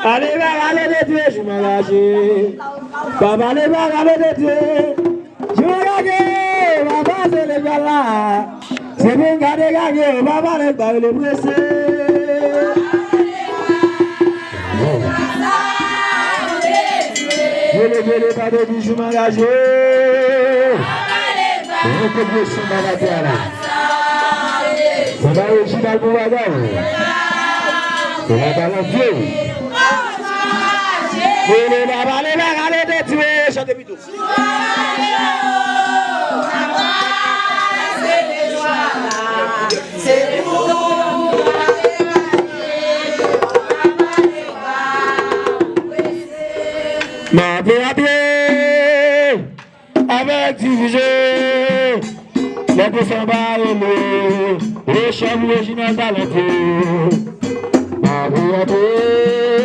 Allez, de Dieu, je m'en lâche. Papa, les bagarres de Dieu. Je regarde, papa, c'est les gars là. C'est bien gardé, gagné, papa, les bagarres les blessés. Je ne pas de Dieu, je m'en lâche. Je ne peux pas me lâcher là. Ça va aussi dans le pouvoir. On va dans le vieux. Les bagarres de Dieu, chantez plutôt. C'est ma vie à pied, avec division, les poussins baillés, les chambres originales talentueux. Ma vie à pied.